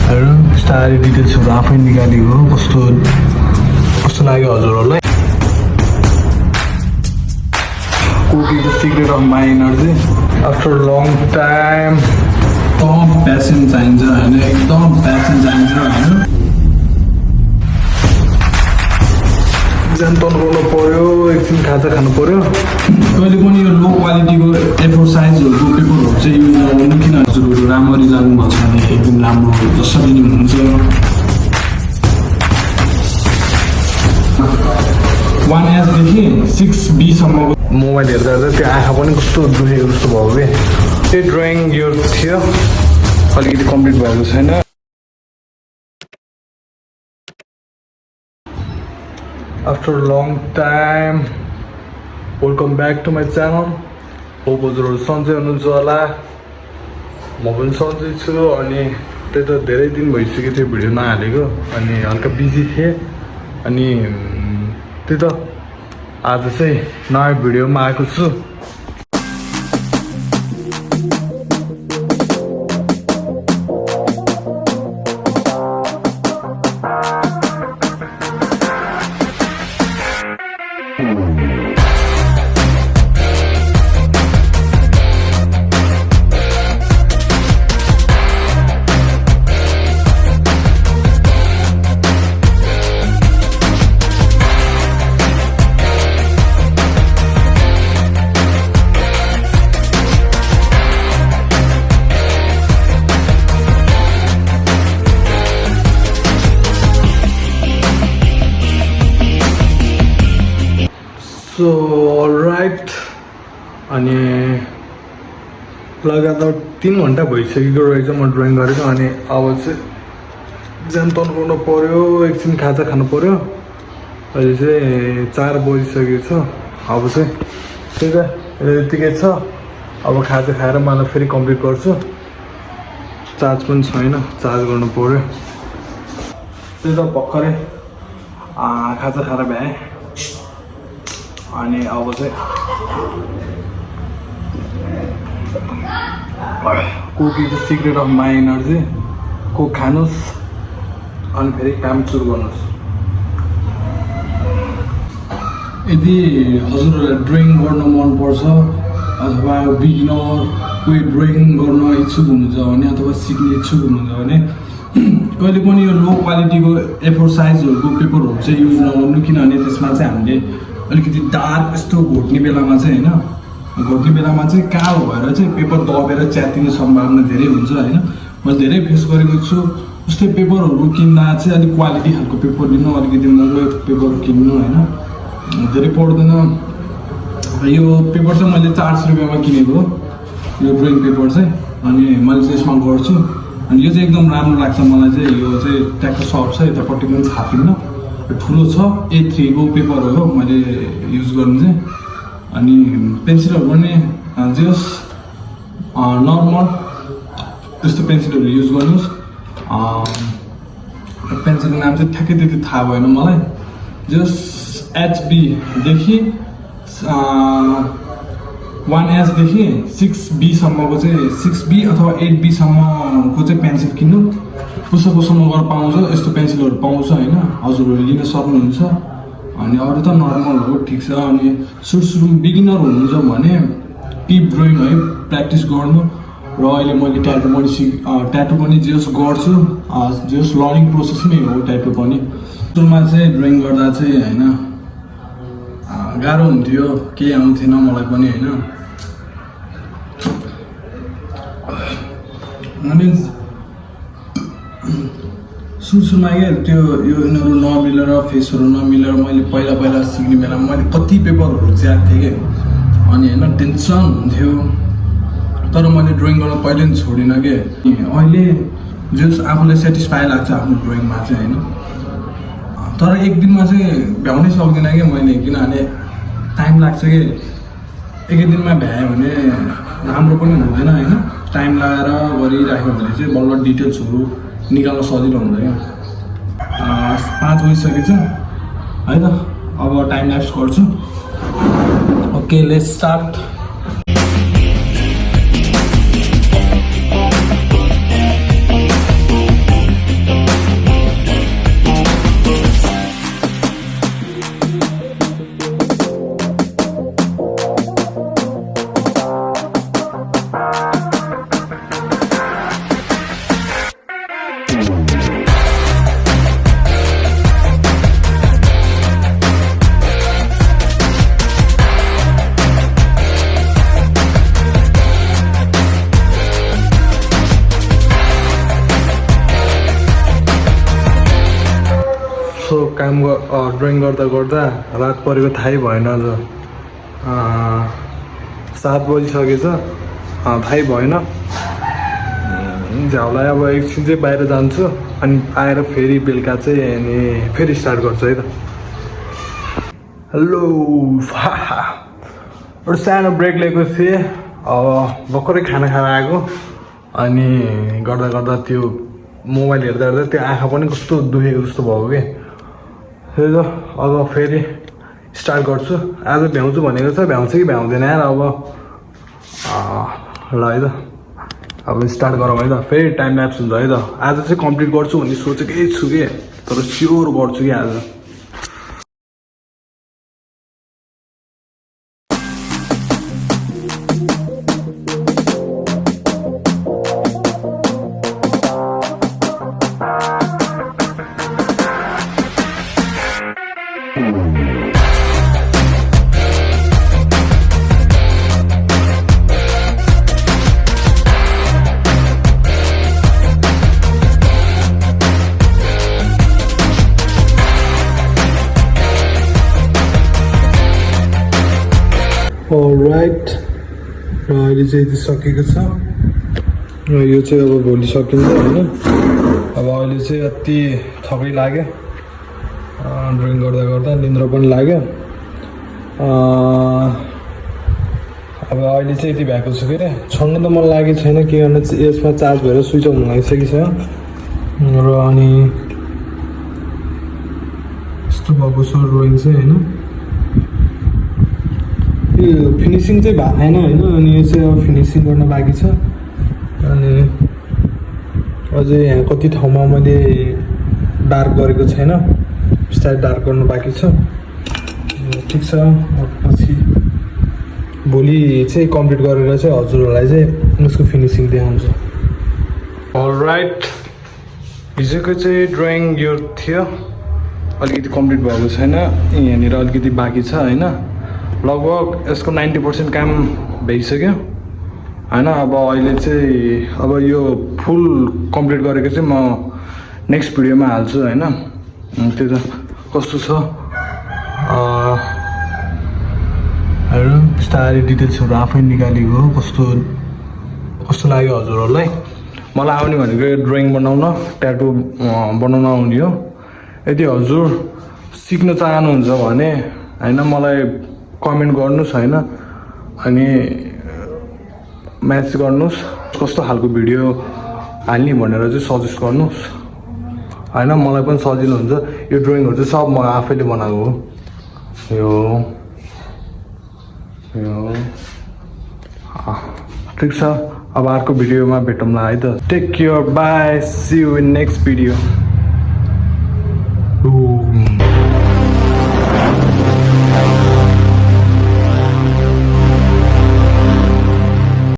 हेर्नु बिस्तारै डिटेल्सहरू आफै निकालेको कस्तो कस्तो लाग्यो हजुरहरूलाई cookie the secret of my energy after long time एकदम प्यासन चाहिन्छ होइन एकदम प्यासन चाहिन्छ होइन ज्यान तन्काउनु पऱ्यो एकछिन खाजा खानु पऱ्यो कहिले पनि यो लो क्वालिटीको एफोर साइजहरूको पेपरहरू चाहिँ युज नगर्नु किन हजुरहरू राम्ररी लाग्नुभएको छ भने एकदम राम्रो जसरी हुनुहुन्छ 1S देखि 6B सम्मको मोबाइल हेर्दा हेर्दा त्यो आँखा पनि कस्तो दुखेको जस्तो भयो कि त्यो ड्रइङ यो थियो अलिकति कम्प्लिट भएको छैन after long time welcome back to my channel hope हजुरहरू सन्चै हुनुहुन्छ होला म पनि सन्चै छु अनि त्यही त धेरै दिन भइसक्यो थियो भिडियो नहालेको अनि हल्का बिजी थिएँ अनि त्यही त आज चाहिँ नयाँ भिडियोमा आएको छु सो अलराइट अनि लगातार 3 घन्टा भइसकेको रहेछ म ड्रइङ गरेको अनि अब चाहिँ ज्यान तन्काउनु पऱ्यो एकछिन खाजा खानु पऱ्यो अहिले चाहिँ 4 बजिसकेको छ अब चाहिँ त्यही त यतिकै छ अब खाजा खाएर मलाई फेरि कम्प्लिट गर्छु चार्ज पनि छैन चार्ज गर्नु पऱ्यो त्यही त भर्खरै खाजा खाएर भ्याएँ अनि अब चाहिँ cookie the secret of my energy coke खानुहोस् अनि फेरि काम सुरु गर्नुहोस् यदि हजुरहरूलाई ड्रइङ गर्न मनपर्छ अथवा बिगिनर कोही ड्रइङ गर्न इच्छुक हुनुहुन्छ भने अथवा सिक्ने इच्छुक हुनुहुन्छ भने कहिले पनि यो लो क्वालिटीको एफोर साइजहरूको पेपरहरू चाहिँ युज नगर्नु किनभने त्यसमा चाहिँ हामीले अलिकति डार्क यस्तो घोट्ने बेलामा चाहिँ होइन घोट्ने बेलामा चाहिँ कालो भएर चाहिँ पेपर दबेर च्यातिने सम्भावना धेरै हुन्छ होइन म धेरै फेस गरेको छु जस्तै पेपरहरू किन्दा चाहिँ अलिक क्वालिटी खालको पेपर लिनु अलिकति महँगो पेपर किन्नु होइन धेरै पर्दैन यो पेपर चाहिँ मैले 400 रुपियाँमा किनेको हो यो ड्रइङ पेपर चाहिँ अनि मैले चाहिँ यसमा गर्छु अनि यो चाहिँ एकदम राम्रो लाग्छ मलाई चाहिँ यो चाहिँ ट्याक्क सर्ट छ यतापट्टि पनि छापिन्न ठुलो छ A3 को पेपर हो मैले युज गर्नु चाहिँ अनि पेन्सिलहरू पनि जस नर्मल त्यस्तो पेन्सिलहरू युज गर्नुहोस् पेन्सिलको नाम चाहिँ ठ्याक्कै त्यति थाहा भएन मलाई जस HB देखि 1S देखि 6B सम्मको चाहिँ 6B अथवा 8B सम्मको चाहिँ पेन्सिल किन्नु पुस्तकमा गएर पाउँछ यस्तो पेन्सिलहरू पाउँछ होइन हजुरहरूले लिन सक्नुहुन्छ अनि अरू त नर्मल हो ठिक छ अनि सुरु बिगिनर हुनुहुन्छ भने किप ड्रइङ है प्र्याक्टिस गर्नु र अहिले मैले ट्याटु पनि जस गर्छु जस लर्निङ प्रोसेस नै हो ट्याटु पनि सुरुमा चाहिँ ड्रइङ गर्दा चाहिँ होइन गाह्रो हुन्थ्यो केही आउँथेन मलाई पनि होइन अनि सुरुमा क्या त्यो यो यिनीहरू नमिलेर फेसहरू नमिलेर मैले पहिला सिक्ने बेलामा मैले कति पेपरहरू च्याएको थिएँ कि अनि होइन टेन्सन हुन्थ्यो तर मैले ड्रइङ गर्न पहिले पनि छोडिनँ कि अहिले जस आफूलाई सेटिस्फाई लाग्छ आफ्नो ड्रइङमा चाहिँ होइन तर एक दिनमा चाहिँ भ्याउनै सक्दिनँ कि मैले किनभने टाइम लाग्छ कि एक दिनमा भ्यायो भने राम्रो पनि हुँदैन होइन टाइम लगाएर गरिराख्यो भने चाहिँ बल्ल डिटेल्सहरू निकाल्न सजिलो हुँदैन 5 बजिसकेको छ है त अब टाइम ल्याप्स गर्छु ओके लेट्स स्टार्ट सो काम ड्रइङ गर्दा गर्दा रात परेको थाहै भएन। आज 7 बजिसकेछ, थाहै भएन। झ्याउलाई अब एकछिन चाहिँ बाहिर जान्छु अनि आएर फेरि बेलुका चाहिँ अनि फेरि स्टार्ट गर्छु है त। हेलो, एउटा सानो ब्रेक लिएको थिएँ। अब भर्खरै खाना खाएर आएको अनि गर्दा गर्दा त्यो मोबाइल हेर्दा हेर्दा त्यो आँखा पनि कस्तो दुखेको जस्तो भयो कि। त्यही त अब फेरि स्टार्ट गर्छु। आज भ्याउँछु भनेको छ, भ्याउँछ कि भ्याउँदैन यार। अब ल है त, अब स्टार्ट गरौँ है त। फेरि टाइम ल्याप्स हुन्छ है त। आज चाहिँ कम्प्लिट गर्छु भन्ने सोचेकै छु कि, तर स्योर गर्छु कि आज। अलराइट, र अहिले चाहिँ यति सकेको छ र यो चाहिँ अब भोलि सकिन्छ होइन। अब अहिले चाहिँ अति थकै लाग्यो, ड्रइङ गर्दा गर्दा निन्द्रा पनि लाग्यो। अब अहिले चाहिँ यति भएको छु के अरे। छोड्नु त मन लागेको छैन, के गर्न यसमा चार्ज भएर स्विच अफ हुन लागिसकेको छ र अनि यस्तो भएको छ ड्रइङ चाहिँ होइन। यो फिनिसिङ चाहिँ भएको छैन होइन। अनि यो चाहिँ अब फिनिसिङ गर्न बाँकी छ। अनि अझै यहाँ कति ठाउँमा मैले डार्क गरेको छैन, बिस्तारै डार्क गर्नु बाँकी छ। ठिक छ, पछि भोलि चाहिँ कम्प्लिट गरेर चाहिँ हजुरहरूलाई चाहिँ उसको फिनिसिङ देखाउँछु। अलराइट, हिजोको चाहिँ ड्रइङ यो थियो, अलिकति कम्प्लिट भएको छैन। यहाँनिर अलिकति बाँकी छ होइन। लगभग यसको 90% काम भइसक्यो होइन। अब अहिले चाहिँ अब यो फुल कम्प्लिट गरेको चाहिँ म नेक्स्ट भिडियोमा हाल्छु होइन। त्यो त कस्तो छ हेर्नु, बिस्तारै डिटेल्सहरू आफै निकालेको हो। कस्तो कस्तो लाग्यो हजुरहरूलाई? मलाई आउने भनेको ड्रइङ बनाउन, ट्याटु बनाउन आउने हो। यदि हजुर सिक्न चाहनुहुन्छ भने होइन मलाई कमेन्ट गर्नुहोस् होइन। अनि म्यासेज गर्नुहोस् कस्तो खालको भिडियो हाल्ने भनेर चाहिँ सजेस्ट गर्नुहोस् होइन। मलाई पनि सजिलो हुन्छ। यो ड्रइङहरू चाहिँ सब म आफैले बनाएको हो। यो ठिक छ, अब अर्को भिडियोमा भेटौँला है त। Take care, bye, see you in next video.